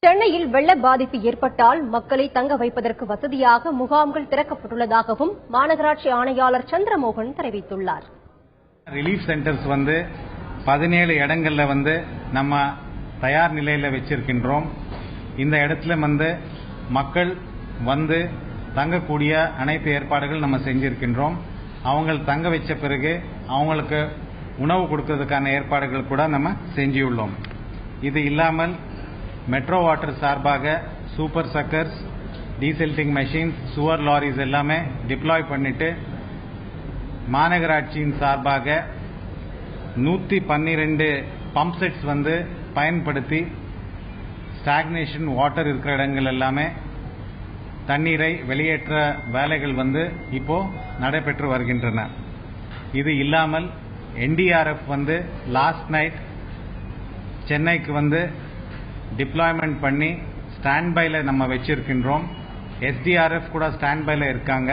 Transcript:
சென்னையில் வெள்ள பாதிப்பு ஏற்பட்டால் மக்களை தங்க வைப்பதற்கு வசதியாக முகாம்கள் திறக்கப்பட்டுள்ளதாகவும் மாநகராட்சி ஆணையாளர் சந்திரமோகன் தெரிவித்துள்ளார். ரிலீஃப் சென்டர்ஸ் 17 இடங்கள்ல நம்ம தயார் நிலையில வச்சிருக்கின்றோம். இந்த இடத்துல மக்கள் தங்கக்கூடிய அனைத்து ஏற்பாடுகள் நம்ம செஞ்சிருக்கின்றோம். அவங்க தங்க வச்ச பிறகு அவங்களுக்கு உணவு கொடுக்கிறதுக்கான ஏற்பாடுகள் கூட நம்ம செஞ்சுள்ளோம். இது இல்லாமல் மெட்ரோ வாட்டர் சார்பாக சூப்பர் சக்கர்ஸ், டீசல்டிங் மெஷின்ஸ், சுவர் லாரிஸ் எல்லாமே டிப்ளாய் பண்ணிட்டு மாநகராட்சியின் சார்பாக 112 பம்ப் செட்ஸ் பயன்படுத்தி ஸ்டாக்னேஷன் வாட்டர் இருக்கிற இடங்கள் எல்லாமே தண்ணீரை வெளியேற்ற வேலைகள் இப்போ நடைபெற்று வருகின்றன. இது இல்லாமல் NDRF லாஸ்ட் நைட் சென்னைக்கு டிப்ளாய்மெண்ட் பண்ணி ஸ்டாண்ட் பைல நம்ம வச்சிருக்கின்றோம். SDRF கூட ஸ்டாண்ட் பைல இருக்காங்க.